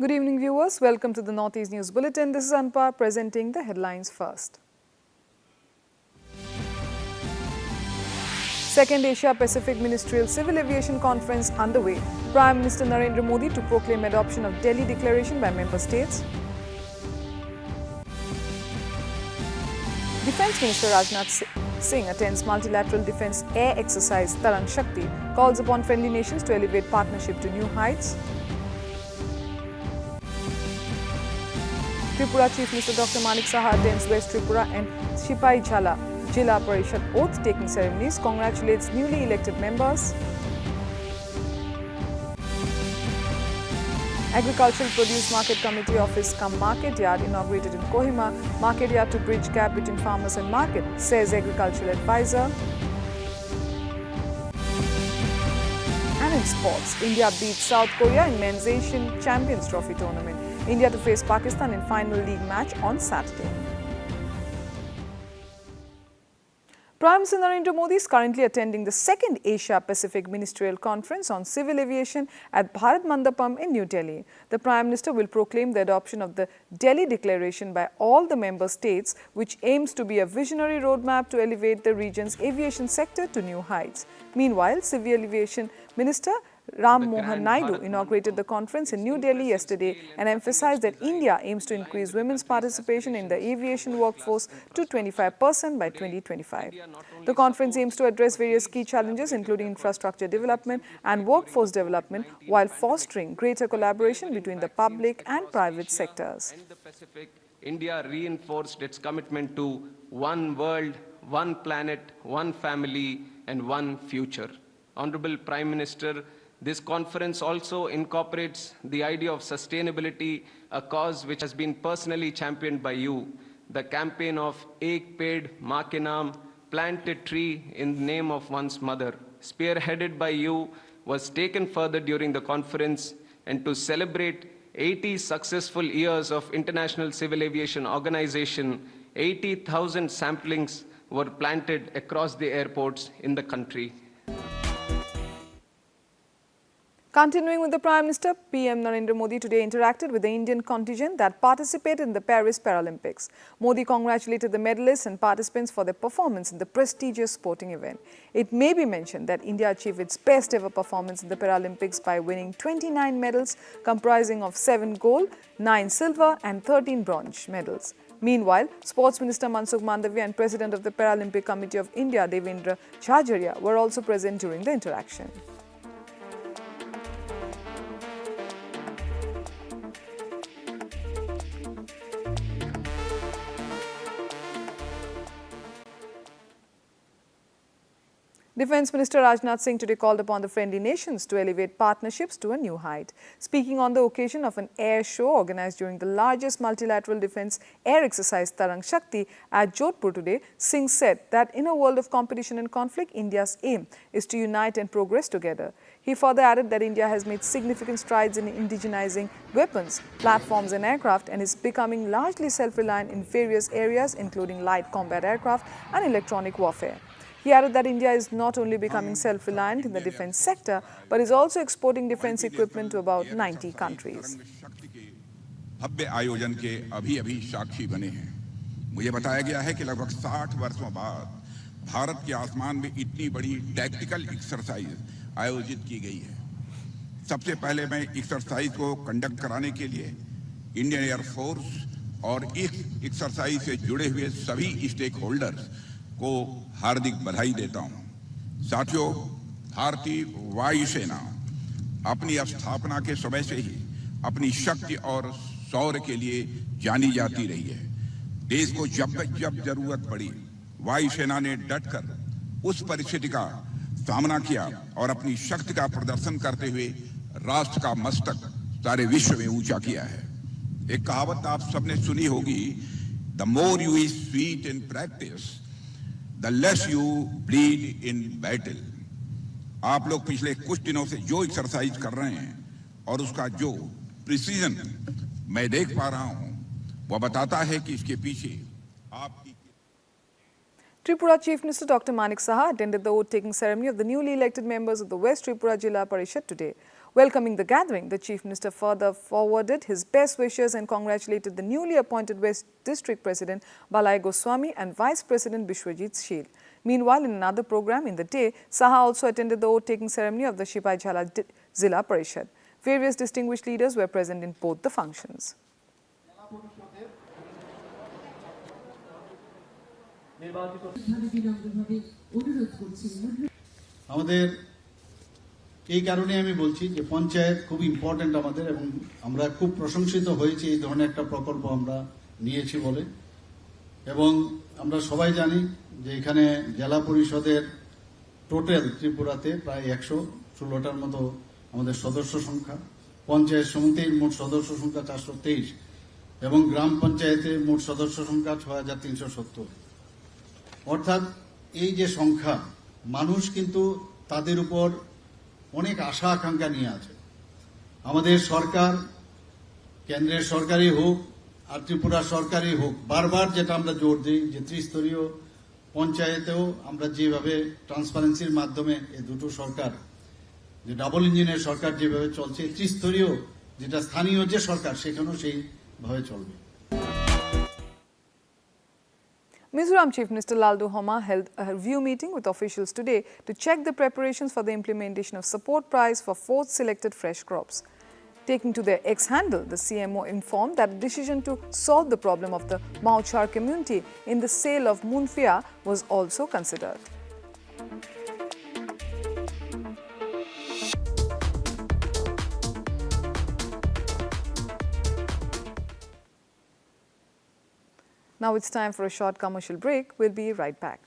Good evening, viewers. Welcome to the Northeast News Bulletin. This is Anpar presenting the headlines first. Second Asia Pacific Ministerial Civil Aviation Conference underway. Prime Minister Narendra Modi to proclaim adoption of Delhi Declaration by member states. Defence Minister Rajat Singh attends multilateral defence air exercise Tarang Shakti, calls upon friendly nations to elevate partnership to new heights. Tripura Chief Minister Dr. Manik Saha attends West Tripura and Sipai Jhala Jilla Parishad oath-taking ceremonies, congratulates newly elected members. Agricultural Produce Market Committee Office cum Market Yard inaugurated in Kohima. Market Yard to bridge gap between farmers and market, says Agricultural Advisor. And in sports, India beats South Korea in Men's Asian Champions Trophy tournament. India to face Pakistan in final league match on Saturday. Prime Minister Narendra Modi is currently attending the second Asia-Pacific Ministerial Conference on Civil Aviation at Bharat Mandapam in New Delhi. The Prime Minister will proclaim the adoption of the Delhi Declaration by all the member states, which aims to be a visionary roadmap to elevate the region's aviation sector to new heights. Meanwhile, Civil Aviation Minister Ram Mohan Naidu inaugurated the conference in New Delhi yesterday and emphasized that India aims to increase women's participation in the aviation workforce to 25% by 2025. The conference aims to address various key challenges including infrastructure development and workforce development while fostering greater collaboration between the public and private sectors. In the Pacific, India reinforced its commitment to one world, one planet, one family and one future. Honorable Prime Minister, this conference also incorporates the idea of sustainability, a cause which has been personally championed by you. The campaign of Ek Ped Maa Ke Naam, plant a tree in the name of one's mother, spearheaded by you, was taken further during the conference, and to celebrate 80 successful years of International Civil Aviation Organization, 80,000 samplings were planted across the airports in the country. Continuing with the Prime Minister, PM Narendra Modi today interacted with the Indian contingent that participated in the Paris Paralympics. Modi congratulated the medalists and participants for their performance in the prestigious sporting event. It may be mentioned that India achieved its best ever performance in the Paralympics by winning 29 medals comprising of 7 gold, 9 silver and 13 bronze medals. Meanwhile, Sports Minister Mansukh Mandavia and President of the Paralympic Committee of India, Devendra Jhajharia, were also present during the interaction. Defence Minister Rajat Singh today called upon the friendly nations to elevate partnerships to a new height. Speaking on the occasion of an air show organized during the largest multilateral defence air exercise Tarang Shakti at Jodhpur today, Singh said that in a world of competition and conflict, India's aim is to unite and progress together. He further added that India has made significant strides in indigenizing weapons, platforms and aircraft and is becoming largely self-reliant in various areas including light combat aircraft and electronic warfare. He added that India is not only becoming self-reliant in the defence sector, but is also exporting defence equipment to about 90 countries. भव्य आयोजन के अभी साक्षी बने हैं। मुझे बताया गया है कि लगभग 60 वर्षों बाद भारत के आसमान में इतनी बड़ी टैक्टिकल एक्सरसाइज आयोजित की गई है। सबसे पहले मैं एक्सरसाइज को कंडक्ट कराने के लिए इंडियन एयर फोर्स और इस एक्सरसाइज से जुड़े हुए सभी स्टेक होल्डर्स को हार्दिक बधाई देता हूं। साथियों, भारतीय वायुसेना अपनी स्थापना के समय से ही अपनी शक्ति और शौर्य के लिए जानी जाती रही है। देश को जब जरूरत पड़ी, वायुसेना ने डटकर उस परिस्थिति का सामना किया और अपनी शक्ति का प्रदर्शन करते हुए राष्ट्र का मस्तक सारे विश्व में ऊंचा किया है। एक कहावत आप सबने सुनी होगी, the more you sweet in practice the less you bleed in battle. आप लोग पिछले कुछ दिनों से जो एक्सरसाइज कर रहे हैं और उसका जो प्रिसीजन मैं देख पा रहा हूं, वो बताता है कि इसके पीछे आपकी Tripura Chief Minister Dr. Manik Saha attended the oath-taking ceremony of the newly elected members of the West Tripura Jilla Parishad today. Welcoming the gathering, the Chief Minister further forwarded his best wishes and congratulated the newly appointed West District President Balai Goswami and Vice President Bishwajit Sheel. Meanwhile, in another program in the day, Saha also attended the oath-taking ceremony of the Sipai Jhala Zilla Parishad. Various distinguished leaders were present in both the functions. আমাদের এই কারণে আমি বলছি যে পঞ্চায়েত খুব important আমাদের এবং আমরা খুব প্রশংসিত হয়েছি এই ধরনের একটা প্রকল্প আমরা নিয়েছি বলে এবং আমরা সবাই জানি যে এখানে জেলা পরিষদের টোটাল ত্রিপুরাতে প্রায় 116টার মতো আমাদের সদস্য সংখ্যা, পঞ্চায়েত সমিতির মোট সদস্য সংখ্যা 423 এবং গ্রাম পঞ্চায়েতে মোট সদস্য সংখ্যা 6370। অর্থাৎ এই যে সংখ্যা, মানুষ কিন্তু তাদের উপর অনেক আশা আকাঙ্ক্ষা নিয়ে আছে। আমাদের সরকার, কেন্দ্রের সরকারই হোক আর ত্রিপুরা সরকারই হোক, বারবার যেটা আমরা জোর দিই যে ত্রিস্তরীয় পঞ্চায়েতেও আমরা যেভাবে ট্রান্সপারেন্সির মাধ্যমে এই দুটো সরকার, যে ডাবল ইঞ্জিনের সরকার যেভাবে চলছে, ত্রিস্তরীয় যেটা স্থানীয় যে সরকার সেখানেও সেইভাবে চলবে। Mizoram Chief Minister Laldu Homa held a review meeting with officials today to check the preparations for the implementation of support price for 4 selected fresh crops. Taking to their X-handle, the CMO informed that a decision to solve the problem of the Mauchar community in the sale of Munfia was also considered. Now it's time for a short commercial break. We'll be right back.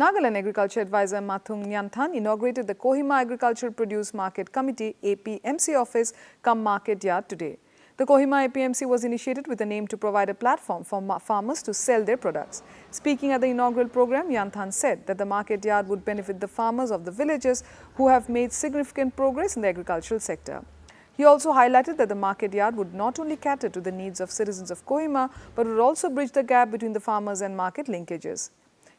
Nagaland Agriculture Advisor Mathung Nyanthan inaugurated the Kohima Agricultural Produce Market Committee APMC office cum market yard today. The Kohima APMC was initiated with an aim to provide a platform for farmers to sell their products. Speaking at the inaugural program, Nyanthan said that the market yard would benefit the farmers of the villages who have made significant progress in the agricultural sector. He also highlighted that the market yard would not only cater to the needs of citizens of Kohima, but would also bridge the gap between the farmers and market linkages.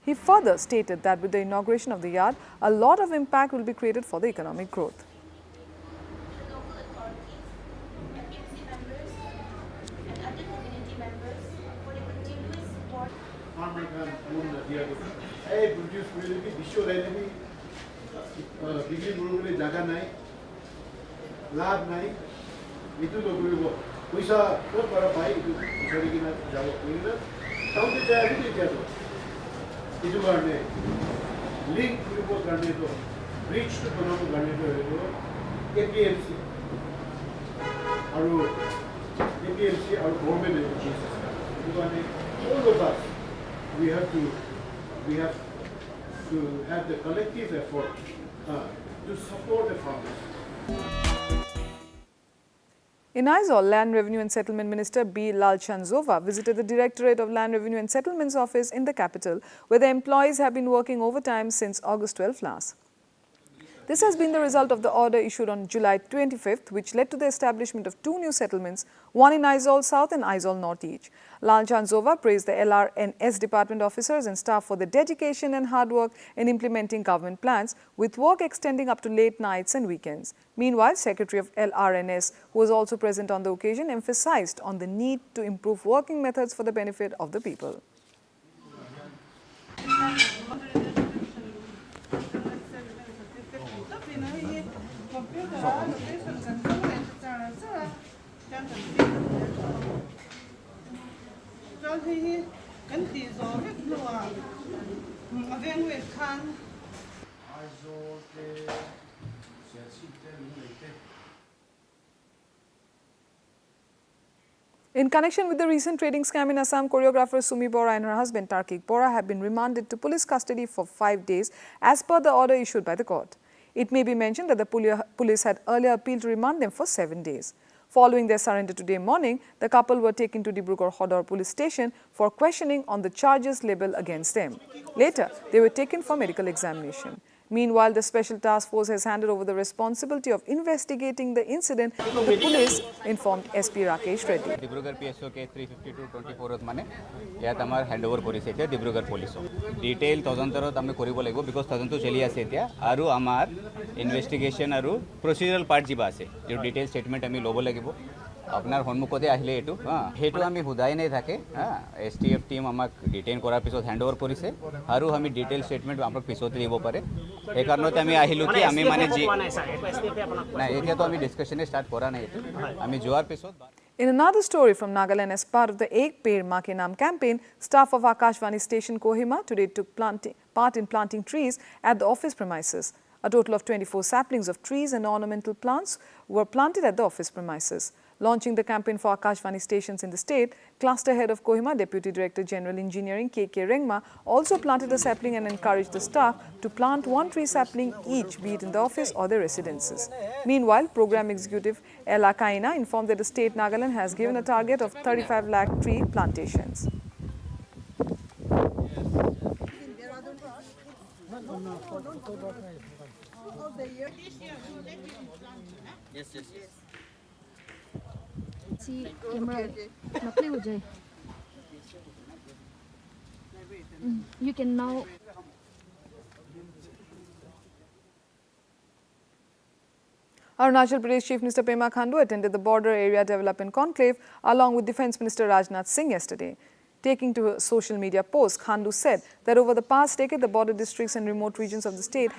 He further stated that with the inauguration of the yard, a lot of impact will be created for the economic growth. The local authorities, APMC members, and other community members for the continuous support. Farmer can own the deer. Hey, produce will be visual enemy. Bigly Buruguli Jaga Nai, Lab Nai, Itu Loguibo. We saw what for a bike to Shurigina Java Queen. County Java. ಇದು ಗಂಟೆ link ಇರ್ಬೋದು ಗಂಟೆದು reach to ಬರೋದು ಗಂಟೆದು ಹೇಳಿದ್ರು APMC ಅವರು APMC ಅವರು government agencies ಇದು ಗಂಟೆ all of us we have to have the collective effort to support the farmers. In Aizawl, Land Revenue and Settlement Minister B. Lalchandzova visited the Directorate of Land Revenue and Settlements office in the capital, where the employees have been working overtime since August 12 last. This has been the result of the order issued on July 25th, which led to the establishment of 2 new settlements, one in Aizawl South and Aizawl North each. Lalchandzova praised the LRNS department officers and staff for their dedication and hard work in implementing government plans, with work extending up to late nights and weekends. Meanwhile, Secretary of LRNS, who was also present on the occasion, emphasized on the need to improve working methods for the benefit of the people. In connection with the recent trading scam in Assam, choreographer Sumi Bora and her husband Tarkik Bora have been remanded to police custody for 5 days as per the order issued by the court. It may be mentioned that the police had earlier appealed to remand them for 7 days. Following their surrender today morning, the couple were taken to Dibrugarh Hodor police station for questioning on the charges labelled against them. Later, they were taken for medical examination. Meanwhile, the Special Task Force has handed over the responsibility of investigating the incident to the police, informed SP Rakesh Reddy. Dibrugarh PSO के 352/24 মানে ইয়াত আমাৰ হ্যান্ডওভাৰ কৰিছে এতিয়া ডিব্ৰুগড় পুলিচক detail তদন্তৰত আমি কৰিব লাগিব বিকজ তদন্ত চলি আছে এতিয়া আৰু আমাৰ ইনভেষ্টিগেশ্যন আৰু প্ৰচিডাৰেল পাৰ্ট যিবা আছে যে ডিটেইল ষ্টেটমেণ্ট আমি ল'ব লাগিব আপোনাৰ সন্মুখতে আহিলে এইটো সেইটো আমি হুদাই নাই থাকে STF টিম আমাক ডিটেইন কৰাৰ পিছত হ্যান্ডওভাৰ কৰিছে আৰু আমি ডিটেইল ষ্টেটমেণ্ট আমাক পিছতে দিব পাৰে এই কাৰণতে আমি আহিলো কি আমি মানে যি নাই এতিয়াতো আমি ডিসকাশনে ষ্টাৰ্ট কৰা নাই এইটো আমি যোৱাৰ পিছত In another story from Nagaland, as part of the Ek Peड़ Maa Ke Naam campaign, staff of Akashvani station Kohima today took part in planting trees at the office premises. A total of 24 saplings of trees and ornamental plants were planted at the office premises. Launching the campaign for Akashvani stations in the state, Cluster Head of Kohima, Deputy Director General Engineering KK Rengma, also planted a sapling and encouraged the staff to plant 1 tree sapling each, be it in the office or their residences. Meanwhile, Program Executive Ella Kaina informed that the state Nagaland has given a target of 35 lakh tree plantations. See camera na play ho jaye. You can now Arunachal Pradesh Chief Minister Pema Khandu attended the Border Area Development Conclave along with Defence Minister Rajat Singh yesterday. Taking to a social media post, Khandu said that over the past decade, the border districts and remote regions of the state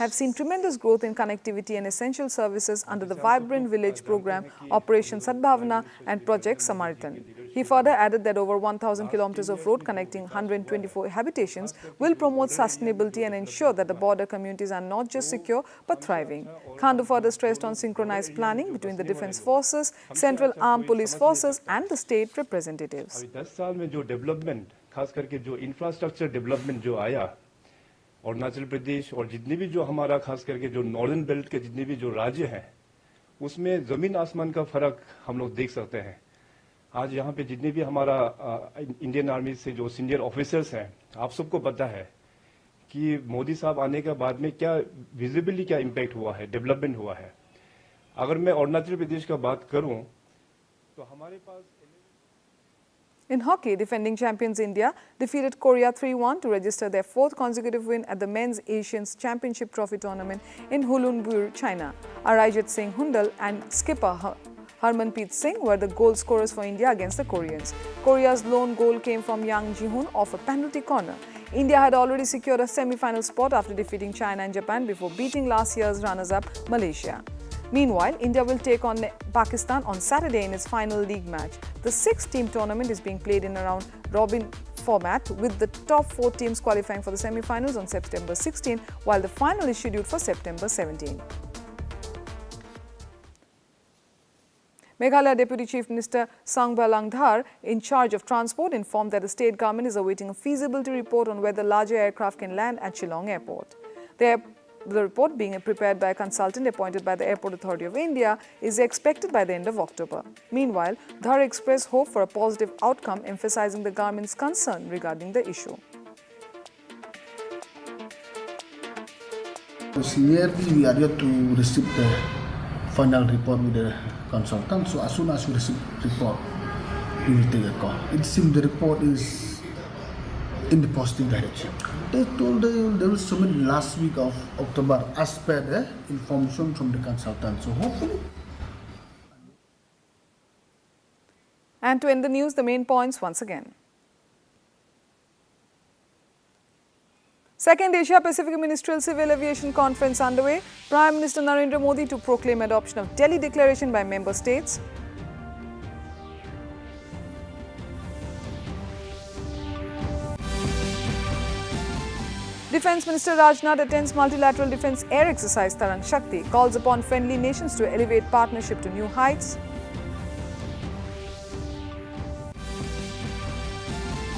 have seen tremendous growth in connectivity and essential services under the Vibrant Village program, Operation Sadbhavana and Project Samaritan. He further added that over 1,000 kilometers of road connecting 124 habitations will promote sustainability and ensure that the border communities are not just secure but thriving. Khandu further stressed on synchronized planning between the defence forces, central armed police forces and the state representatives. जो development खास करके जो infrastructure development जो आया अरुणाचल प्रदेश और जितने भी जो हमारा खास करके जो नॉर्दर्न बेल्ट के जितने भी जो राज्य हैं उसमें जमीन आसमान का फर्क हम लोग देख सकते हैं। आज यहाँ पे जितने भी हमारा इंडियन आर्मी से जो सीनियर ऑफिसर्स हैं आप सबको पता है कि मोदी साहब आने के बाद में क्या विजिबली क्या इम्पैक्ट हुआ है, डेवलपमेंट हुआ है। अगर मैं अरुणाचल प्रदेश का बात करूँ तो हमारे पास In hockey, defending champions India defeated Korea 3-1 to register their 4th consecutive win at the Men's Asians Championship Trophy Tournament in Hulunbury, China. Rajat Singh Hundal and skipper Harmanpreet Singh were the goal scorers for India against the Koreans. Korea's lone goal came from Yang Ji-hoon off a penalty corner. India had already secured a semi-final spot after defeating China and Japan before beating last year's runners-up Malaysia. Meanwhile, India will take on Pakistan on Saturday in its final league match. The 6-team tournament is being played in a round-robin format with the top 4 teams qualifying for the semi-finals on September 16, while the final is scheduled for September 17. Meghalaya Deputy Chief Minister Sangba Langdhar, in charge of transport, informed that the state government is awaiting a feasibility report on whether larger aircraft can land at Shillong Airport. The report, being prepared by a consultant appointed by the Airport Authority of India, is expected by the end of October. Meanwhile, Dhar expressed hope for a positive outcome, emphasizing the government's concern regarding the issue. Nearly we are yet to receive the final report with the consultant, so as soon as we receive the report, we will take a call. It seems the report is in the positive direction. They told they will submit last week of October as per the information from the consultant. So hopefully. And to end the news, the main points once again. Second Asia Pacific Ministerial Civil Aviation Conference underway. Prime Minister Narendra Modi to proclaim adoption of Delhi Declaration by member states. Defence Minister Rajnath attends multilateral defence air exercise Tarang Shakti, calls upon friendly nations to elevate partnership to new heights.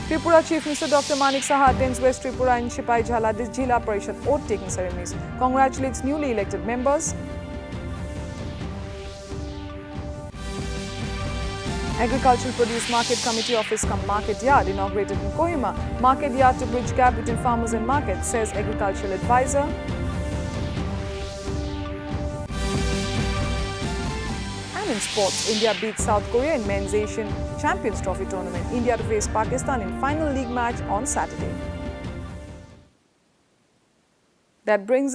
Tripura Chief Minister Dr. Manik Saha attends West Tripura and Shipai Jhala Jila Parishad oath-taking ceremonies. Congratulates newly elected members. Agricultural Produce Market Committee Office cum Market Yard inaugurated in Kohima. Market Yard to bridge gap between farmers and markets, says Agricultural Advisor. And in sports, India beats South Korea in Men's Asian Champions Trophy tournament. India to face Pakistan in final league match on Saturday. That brings